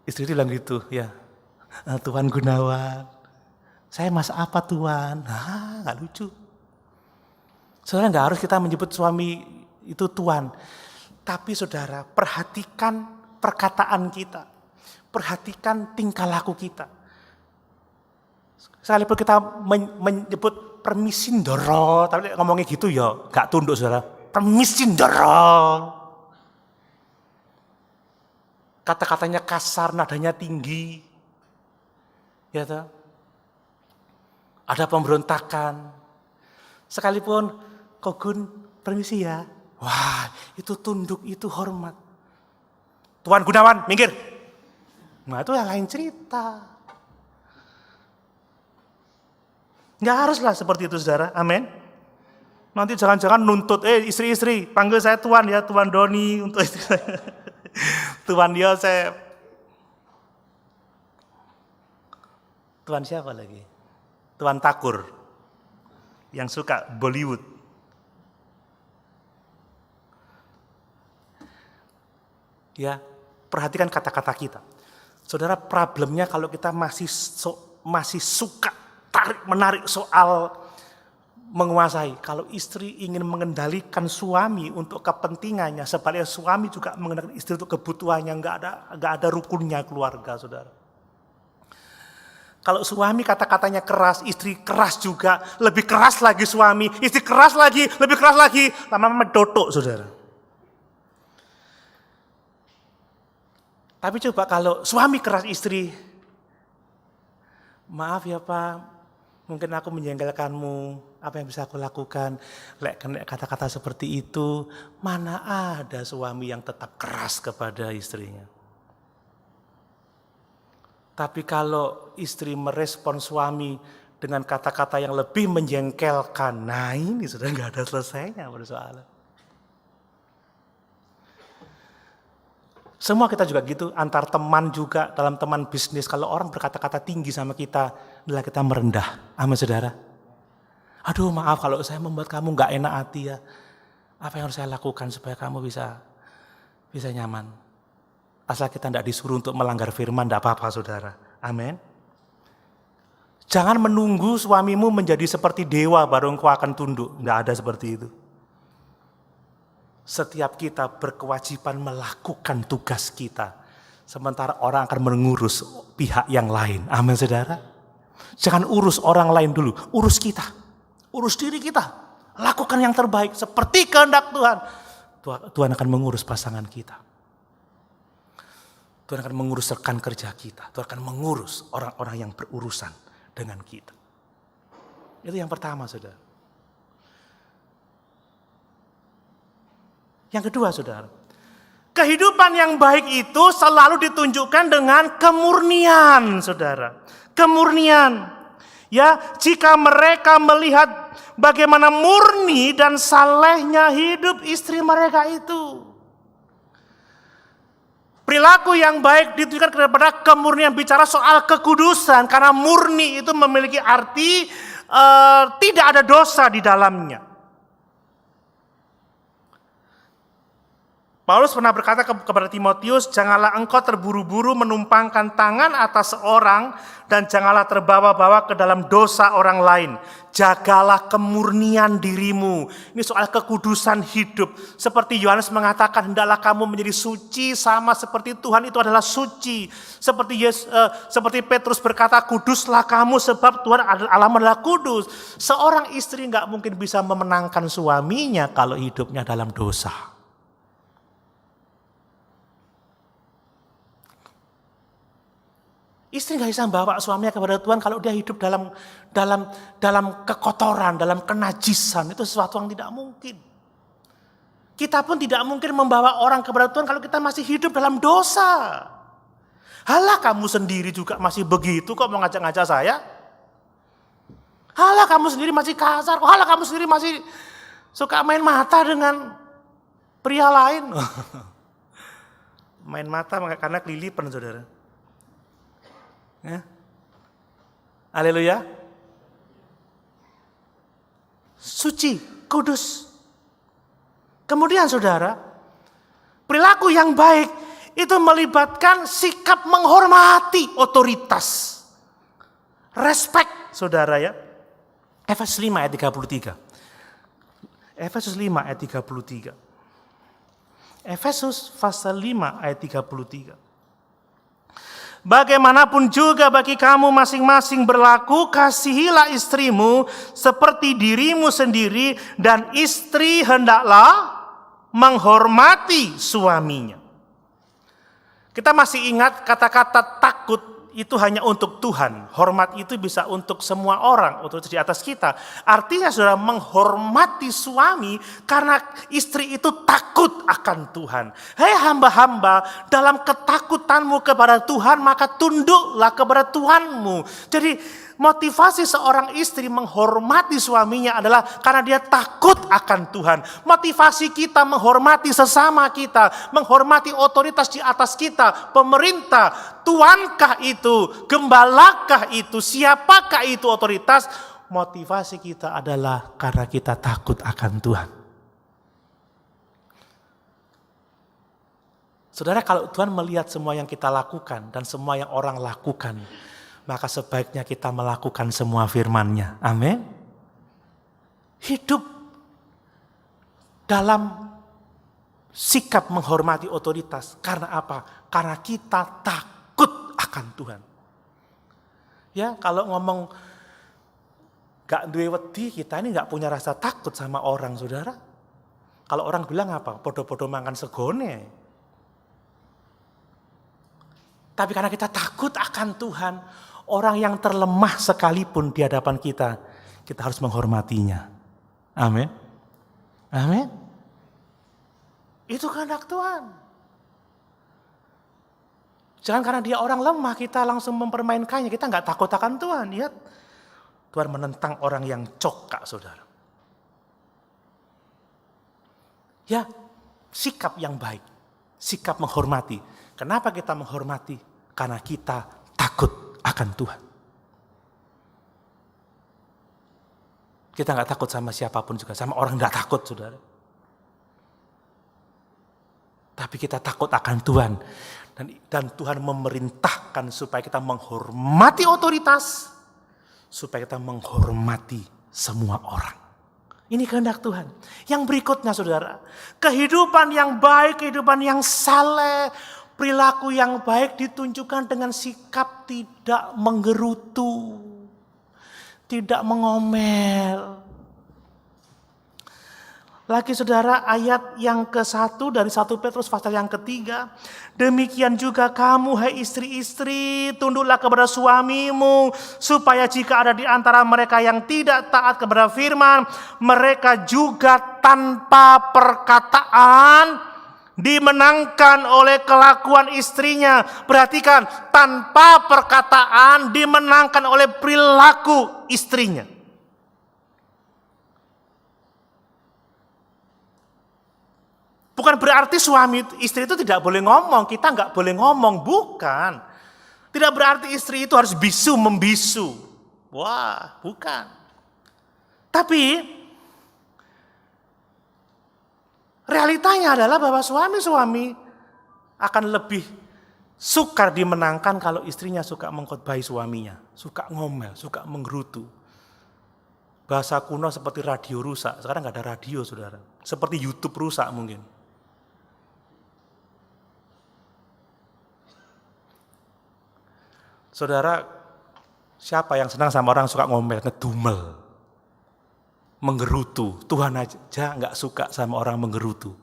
istri itu bilang gitu ya, Tuan Gunawan, saya mas apa Tuan? Nah, gak lucu. Saudara gak harus kita menyebut suami itu Tuan. Tapi saudara, perhatikan perkataan kita. perhatikan tingkah laku kita. Sekalipun kita menyebut permisindoro, tapi ngomongnya gitu ya, gak tunduk saudara. Permisindoro. Kata-katanya kasar, nadanya tinggi. Ya toh? Ada pemberontakan. Sekalipun Kogun permisi ya. Wah, itu tunduk, itu hormat. Tuan Gunawan, minggir. Nah, itu yang lain cerita. Nggak haruslah seperti itu, saudara. Amin. Nanti jangan-jangan nuntut, istri-istri, panggil saya Tuan ya, Tuan Doni untuk istri saya. Tuan Yosef. Tuan siapa lagi? Tuan Takur. Yang suka Bollywood. Ya, perhatikan kata-kata kita. Saudara, problemnya kalau kita masih suka tarik-menarik soal menguasai. Kalau istri ingin mengendalikan suami untuk kepentingannya, sebaliknya suami juga mengendalikan istri untuk kebutuhannya, nggak ada rukunnya keluarga, saudara. Kalau suami kata-katanya keras, istri keras juga, lebih keras lagi suami, istri keras lagi, lebih keras lagi, lama-lama dotok, saudara. Tapi coba kalau suami keras istri, maaf ya Pak, mungkin aku menjengkelkanmu, apa yang bisa aku lakukan? Lek kena kata-kata seperti itu, mana ada suami yang tetap keras kepada istrinya. Tapi kalau istri merespon suami dengan kata-kata yang lebih menjengkelkan, nah ini sudah nggak ada selesainya persoalan. Semua kita juga gitu, antar teman juga, dalam teman bisnis. Kalau orang berkata-kata tinggi sama kita, adalah kita merendah. Amin saudara. Aduh maaf kalau saya membuat kamu gak enak hati ya. Apa yang harus saya lakukan supaya kamu bisa nyaman. Asal kita tidak disuruh untuk melanggar firman, tidak apa-apa saudara. Amin. Jangan menunggu suamimu menjadi seperti dewa baru engkau akan tunduk. Nggak ada seperti itu. Setiap kita berkewajiban melakukan tugas kita. Sementara orang akan mengurus pihak yang lain. Amin saudara. Jangan urus orang lain dulu. Urus kita. Urus diri kita. Lakukan yang terbaik. Seperti kehendak Tuhan. Tuhan akan mengurus pasangan kita. Tuhan akan mengurus rekan kerja kita. Tuhan akan mengurus orang-orang yang berurusan dengan kita. Itu yang pertama saudara. Yang kedua saudara, kehidupan yang baik itu selalu ditunjukkan dengan kemurnian saudara. Kemurnian. Ya, jika mereka melihat bagaimana murni dan salehnya hidup istri mereka itu. Perilaku yang baik ditujukan kepada kemurnian, bicara soal kekudusan. Karena murni itu memiliki arti tidak ada dosa di dalamnya. Paulus pernah berkata kepada Timotius, janganlah engkau terburu-buru menumpangkan tangan atas seorang dan janganlah terbawa-bawa ke dalam dosa orang lain. Jagalah kemurnian dirimu. Ini soal kekudusan hidup. Seperti Yohanes mengatakan, hendaklah kamu menjadi suci sama seperti Tuhan itu adalah suci. Seperti Petrus berkata, kuduslah kamu sebab Tuhan adalah kudus. Seorang istri nggak mungkin bisa memenangkan suaminya kalau hidupnya dalam dosa. Istri gak bisa bawa suaminya kepada Tuhan kalau dia hidup dalam kekotoran, dalam kenajisan. Itu sesuatu yang tidak mungkin. Kita pun tidak mungkin membawa orang kepada Tuhan kalau kita masih hidup dalam dosa. Halah kamu sendiri juga masih begitu kok mau ngajak-ngajak saya. Halah kamu sendiri masih kasar. Halah kamu sendiri masih suka main mata dengan pria lain. Main mata karena kelilipan saudara. Ya. Haleluya. Suci, kudus. Kemudian saudara, perilaku yang baik itu melibatkan sikap menghormati otoritas. Respect, saudara ya. Efesus 5 ayat 33. Efesus 5 ayat 33. Efesus pasal 5 ayat 33. Bagaimanapun juga bagi kamu masing-masing berlaku, kasihilah istrimu seperti dirimu sendiri, dan istri hendaklah menghormati suaminya. Kita masih ingat kata-kata takut itu hanya untuk Tuhan. Hormat itu bisa untuk semua orang, untuk di atas kita. Artinya saudara menghormati suami karena istri itu takut akan Tuhan. Hei hamba-hamba, dalam ketakutanmu kepada Tuhan maka tunduklah kepada Tuhanmu. Jadi motivasi seorang istri menghormati suaminya adalah karena dia takut akan Tuhan. Motivasi kita menghormati sesama kita, menghormati otoritas di atas kita, pemerintah, tuankah itu, gembalakah itu, siapakah itu otoritas. Motivasi kita adalah karena kita takut akan Tuhan. Saudara, kalau Tuhan melihat semua yang kita lakukan dan semua yang orang lakukan, maka sebaiknya kita melakukan semua firman-Nya. Amin. Hidup dalam sikap menghormati otoritas. Karena apa? Karena kita takut akan Tuhan. Ya, kalau ngomong gak duwe wedi, kita ini gak punya rasa takut sama orang, saudara. Kalau orang bilang apa? Podo-podo makan segone. Tapi karena kita takut akan Tuhan, orang yang terlemah sekalipun di hadapan kita, kita harus menghormatinya. Amin. Amin. Itu kehendak Tuhan. Jangan karena dia orang lemah, kita langsung mempermainkannya. Kita nggak takut akan Tuhan. Lihat, Tuhan menentang orang yang cokak, saudara. Ya, sikap yang baik. Sikap menghormati. Kenapa kita menghormati? Karena kita takut akan Tuhan. Kita nggak takut sama siapapun juga, sama orang nggak takut, saudara. Tapi kita takut akan Tuhan, dan Tuhan memerintahkan supaya kita menghormati otoritas, supaya kita menghormati semua orang. Ini kehendak Tuhan. Yang berikutnya, saudara, kehidupan yang baik, kehidupan yang saleh, perilaku yang baik ditunjukkan dengan sikap tidak menggerutu, tidak mengomel. Lagi saudara, ayat yang ke-1 dari 1 Petrus pasal yang ke-3. Demikian juga kamu, hai istri-istri, tunduklah kepada suamimu, supaya jika ada di antara mereka yang tidak taat kepada firman, mereka juga tanpa perkataan dimenangkan oleh kelakuan istrinya. Perhatikan, tanpa perkataan dimenangkan oleh perilaku istrinya. Bukan berarti suami istri itu tidak boleh ngomong, kita nggak boleh ngomong, bukan. Tidak berarti istri itu harus bisu membisu. Wah, bukan. Tapi realitanya adalah bahwa suami-suami akan lebih sukar dimenangkan kalau istrinya suka mengkhotbahi suaminya, suka ngomel, suka menggerutu. Bahasa kuno seperti radio rusak, sekarang nggak ada radio, saudara. Seperti YouTube rusak mungkin. Saudara, siapa yang senang sama orang suka ngomel, ngedumel, menggerutu? Tuhan aja nggak suka sama orang menggerutu.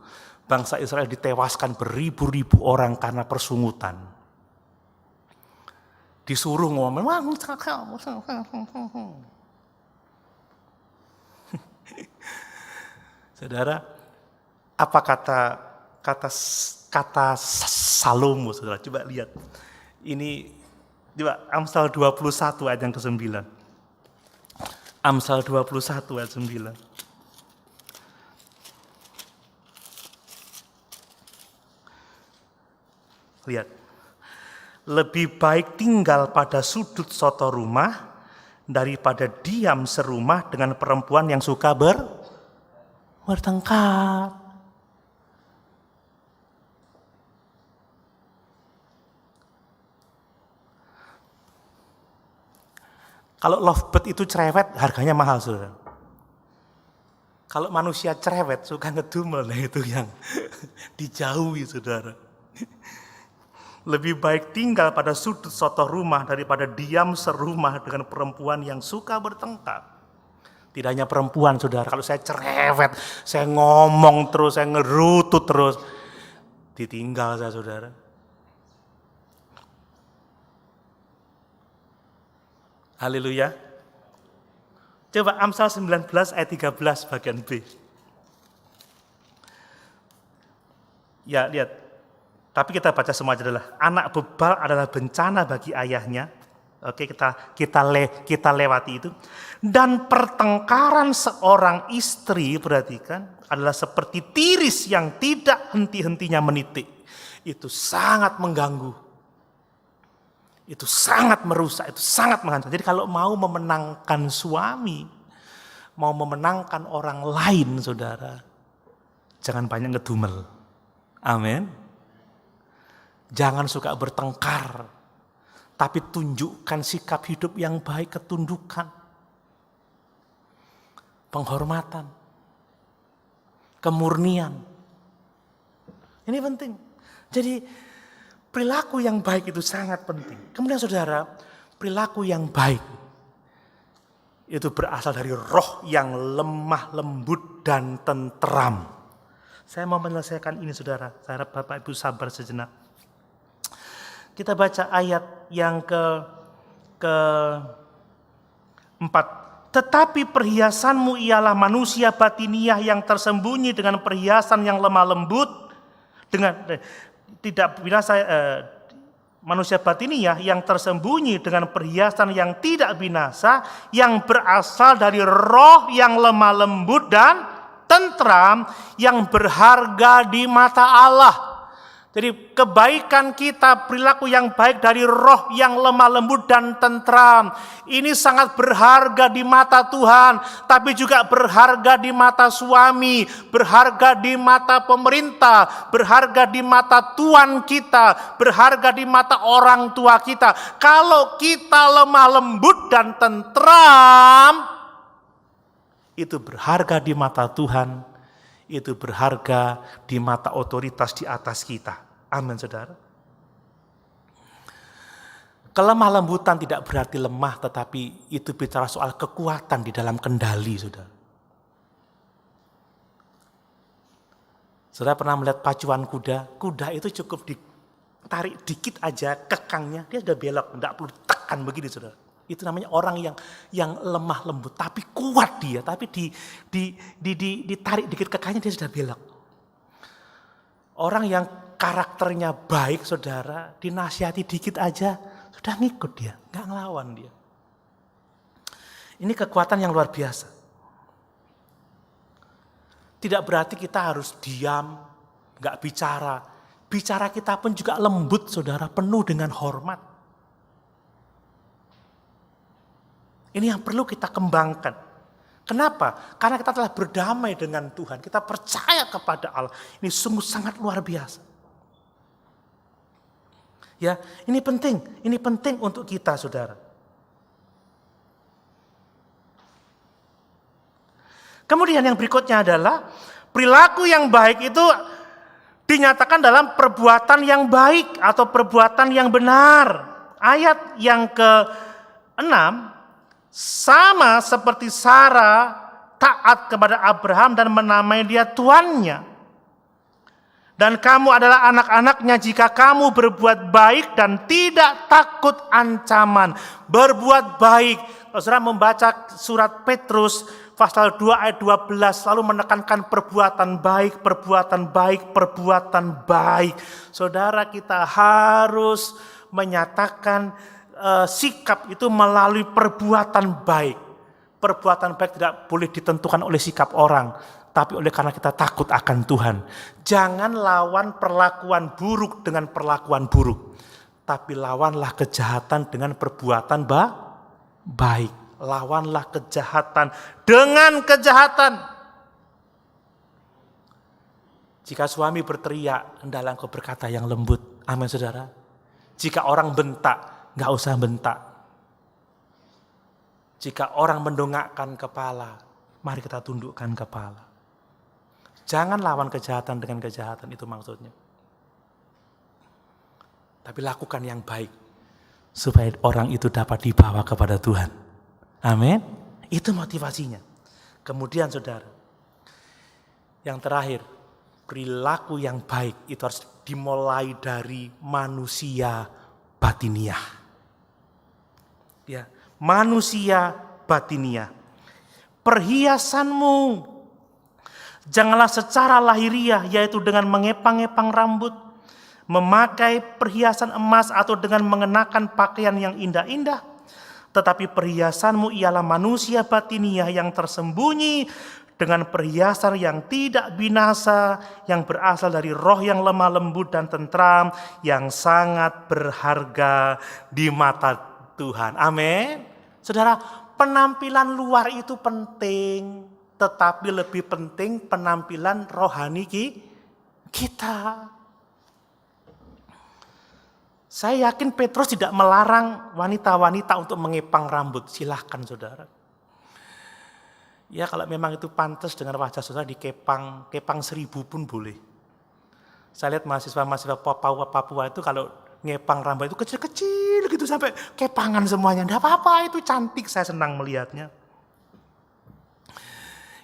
Bangsa Israel ditewaskan beribu-ribu orang karena persungutan. Disuruh ngomel, saudara, apa kata Salomo, saudara? Coba lihat. Ini coba Amsal 21 ayat yang ke-9. Amsal 21 ayat 9. Lihat. Lebih baik tinggal pada sudut soto rumah daripada diam serumah dengan perempuan yang suka bertengkar. Kalau lovebird itu cerewet, harganya mahal, saudara. Kalau manusia cerewet, suka ngedumel, nah itu yang dijauhi, saudara. Lebih baik tinggal pada sudut soto rumah daripada diam serumah dengan perempuan yang suka bertengkar. Tidak hanya perempuan, saudara. Kalau saya cerewet, saya ngomong terus, saya ngerutut terus, ditinggal saya, saudara. Haleluya. Coba Amsal 19 ayat 13 bagian B. Ya, lihat. Tapi kita baca semua aja adalah anak bebal adalah bencana bagi ayahnya. Oke, kita lewati itu. Dan pertengkaran seorang istri, perhatikan, adalah seperti tiris yang tidak henti-hentinya menitik. Itu sangat mengganggu. Itu sangat merusak, itu sangat menghancurkan. Jadi kalau mau memenangkan suami, mau memenangkan orang lain, saudara, jangan banyak ngedumel. Amin. Jangan suka bertengkar, tapi tunjukkan sikap hidup yang baik, ketundukan, penghormatan, kemurnian. Ini penting. Jadi perilaku yang baik itu sangat penting. Kemudian saudara, perilaku yang baik itu berasal dari roh yang lemah lembut dan tenteram. Saya mau menyelesaikan ini, saudara. Saya harap Bapak Ibu sabar sejenak. Kita baca ayat yang ke-4. Tetapi perhiasanmu ialah manusia batiniah yang tersembunyi dengan perhiasan yang lemah lembut, dengan tidak binasa, manusia batiniah yang tersembunyi dengan perhiasan yang tidak binasa, yang berasal dari roh yang lemah lembut dan tentram, yang berharga di mata Allah. Jadi kebaikan kita, perilaku yang baik dari roh yang lemah lembut dan tentram, ini sangat berharga di mata Tuhan, tapi juga berharga di mata suami, berharga di mata pemerintah, berharga di mata Tuhan kita, berharga di mata orang tua kita. Kalau kita lemah lembut dan tentram, itu berharga di mata Tuhan, itu berharga di mata otoritas di atas kita. Amin, saudara. Kelemah lembutan tidak berarti lemah, tetapi itu bicara soal kekuatan di dalam kendali, saudara. Saudara pernah melihat pacuan kuda? Kuda itu cukup ditarik dikit aja kekangnya, dia sudah belok, tidak perlu tekan begini, saudara. Itu namanya orang yang lemah lembut, tapi kuat dia, tapi ditarik dikit kekangnya dia sudah belok. Orang yang karakternya baik, saudara, dinasihati dikit aja, sudah ngikut dia, nggak ngelawan dia. Ini kekuatan yang luar biasa. Tidak berarti kita harus diam, nggak bicara. Bicara kita pun juga lembut, saudara, penuh dengan hormat. Ini yang perlu kita kembangkan. Kenapa? Karena kita telah berdamai dengan Tuhan, kita percaya kepada Allah. Ini sungguh sangat luar biasa. Ya, ini penting untuk kita, saudara. Kemudian yang berikutnya adalah perilaku yang baik itu dinyatakan dalam perbuatan yang baik atau perbuatan yang benar. Ayat yang ke-6, sama seperti Sarah taat kepada Abraham dan menamai dia tuannya. Dan kamu adalah anak-anaknya jika kamu berbuat baik dan tidak takut ancaman. Berbuat baik. Kalau saudara membaca surat Petrus pasal 2 ayat 12 selalu menekankan perbuatan baik, perbuatan baik, perbuatan baik. Saudara, kita harus menyatakan sikap itu melalui perbuatan baik. Perbuatan baik tidak boleh ditentukan oleh sikap orang, tapi oleh karena kita takut akan Tuhan. Jangan lawan perlakuan buruk dengan perlakuan buruk, tapi lawanlah kejahatan dengan perbuatan baik. Lawanlah kejahatan dengan kejahatan. Jika suami berteriak, hendaklah engkau berkata yang lembut. Amin, saudara. Jika orang bentak, nggak usah bentak. Jika orang mendongakkan kepala, mari kita tundukkan kepala. Jangan lawan kejahatan dengan kejahatan, itu maksudnya. tapi lakukan yang baik supaya orang itu dapat dibawa kepada Tuhan. Amin. Itu motivasinya. Kemudian saudara, yang terakhir, perilaku yang baik itu harus dimulai dari manusia batiniah. Ya, manusia batiniah. Perhiasanmu janganlah secara lahiriah, yaitu dengan mengepang-epang rambut, memakai perhiasan emas atau dengan mengenakan pakaian yang indah-indah. Tetapi perhiasanmu ialah manusia batiniah yang tersembunyi dengan perhiasan yang tidak binasa, yang berasal dari roh yang lemah lembut dan tentram, yang sangat berharga di mata Tuhan. Amin. Saudara, penampilan luar itu penting, tetapi lebih penting penampilan rohani kita. Saya yakin Petrus tidak melarang wanita-wanita untuk mengepang rambut. Silahkan saudara. Ya kalau memang itu pantas dengan wajah saudara dikepang 1.000 pun boleh. Saya lihat mahasiswa-mahasiswa Papua itu kalau ngepang rambut itu kecil-kecil gitu sampai kepangan semuanya. Tidak apa-apa, itu cantik, saya senang melihatnya.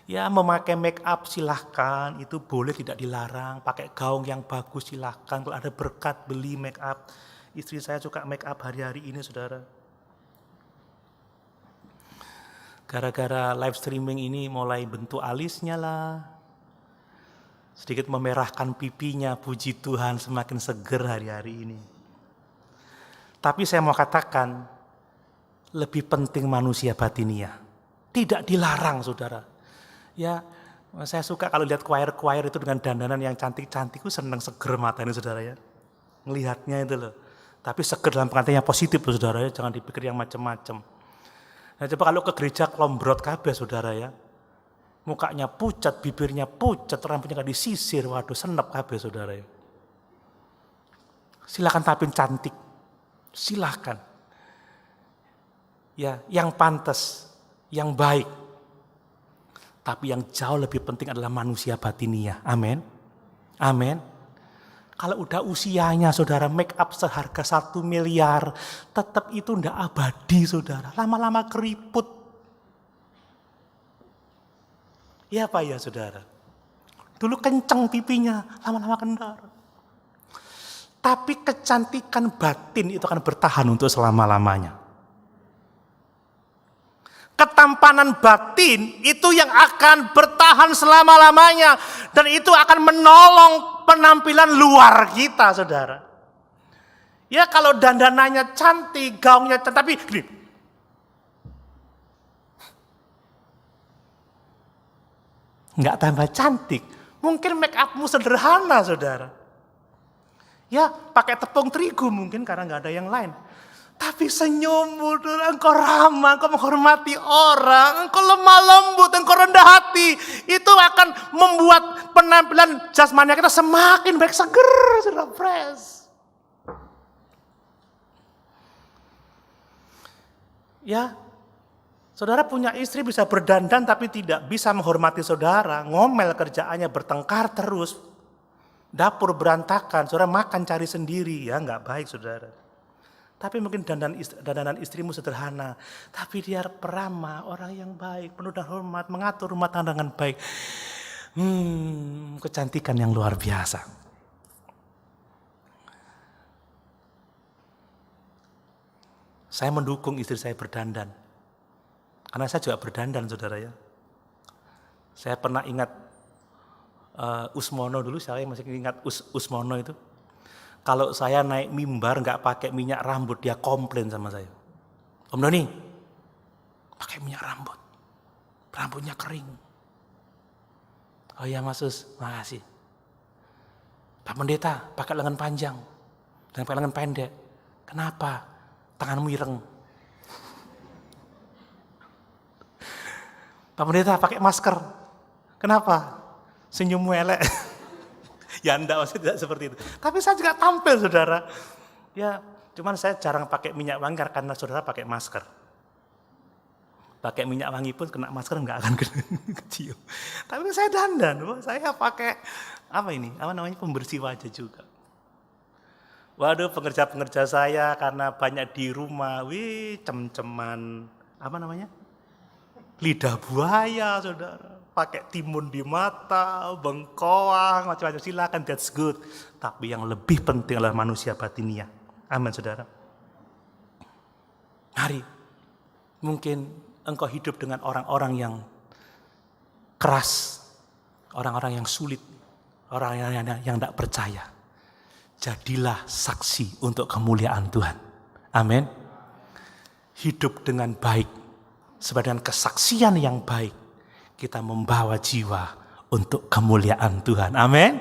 Ya memakai make up silahkan, itu boleh tidak dilarang. Pakai gaun yang bagus silahkan, kalau ada berkat beli make up. Istri saya suka make up hari-hari ini saudara. Gara-gara live streaming ini mulai bentuk alisnya lah. Sedikit memerahkan pipinya, puji Tuhan semakin seger hari-hari ini. Tapi saya mau katakan, lebih penting manusia batiniah. Tidak dilarang saudara. Ya, saya suka kalau lihat choir-choir itu dengan dandanan yang cantik-cantik, itu senang seger mata ini saudara ya. Ngelihatnya itu loh. Tapi seger dalam pengertian yang positif loh saudara ya, jangan dipikir yang macam-macam. Nah coba kalau ke gereja klombrot kabeh saudara ya. Mukanya pucat, bibirnya pucat, rambutnya gak disisir, waduh senep kabeh saudara ya. Silakan tampil cantik, silakan. Ya, yang pantas, yang baik. Tapi yang jauh lebih penting adalah manusia batiniah. Amin. Amin. Kalau udah usianya saudara make up seharga 1 miliar, tetap itu ndak abadi saudara. Lama-lama keriput. Ya Pak ya saudara. Dulu kenceng pipinya, lama-lama kendar. Tapi kecantikan batin itu akan bertahan untuk selama-lamanya. Ketampanan batin itu yang akan bertahan selama-lamanya. Dan itu akan menolong penampilan luar kita, saudara. Ya kalau dandanannya cantik, gaunnya cantik, tapi gini. Nggak tambah cantik. Mungkin make upmu sederhana, saudara. Ya pakai tepung terigu mungkin karena nggak ada yang lain. Tapi senyummu, engkau ramah, engkau menghormati orang, engkau lemah lembut, engkau rendah hati. Itu akan membuat penampilan jasmani kita semakin baik, seger, sudah fresh. Ya, saudara punya istri bisa berdandan tapi tidak bisa menghormati saudara. Ngomel kerjaannya, bertengkar terus. Dapur berantakan, saudara makan cari sendiri. Ya nggak baik saudara. Tapi mungkin dandanan istrimu sederhana. Tapi dia peramah, orang yang baik, penuh dengan hormat, mengatur rumah tangga dengan baik. Kecantikan yang luar biasa. Saya mendukung istri saya berdandan. Karena saya juga berdandan saudara ya. Saya pernah ingat Usmono dulu, saya masih ingat Usmono itu. Kalau saya naik mimbar nggak pakai minyak rambut, dia komplain sama saya. Om Doni, pakai minyak rambut. Rambutnya kering. Oh iya Mas Us, makasih. Pak Pendeta, pakai lengan panjang. Dan pakai lengan pendek. Kenapa? Tanganmu ireng. Pak Pendeta, pakai masker. Kenapa? Senyummu elek. Ya enggak, maksudnya tidak seperti itu. Tapi saya juga tampil saudara. Ya, cuman saya jarang pakai minyak wangi karena saudara pakai masker. Pakai minyak wangi pun kena masker enggak akan kecium. Tapi saya dandan, saya pakai apa ini? Apa namanya, pembersih wajah juga. Waduh, pengerja-pengerja saya karena banyak di rumah, cem-ceman, apa namanya? Lidah buaya, saudara. Pakai timun di mata, bengkoang, macam-macam. Silakan, that's good. Tapi yang lebih penting adalah manusia batinia. Amin, saudara. Mari, mungkin engkau hidup dengan orang-orang yang keras, orang-orang yang sulit, orang yang tidak percaya. Jadilah saksi untuk kemuliaan Tuhan. Amin. Hidup dengan baik, sebagai kesaksian yang baik, kita membawa jiwa untuk kemuliaan Tuhan. Amin.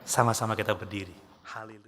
Sama-sama kita berdiri. Haleluya.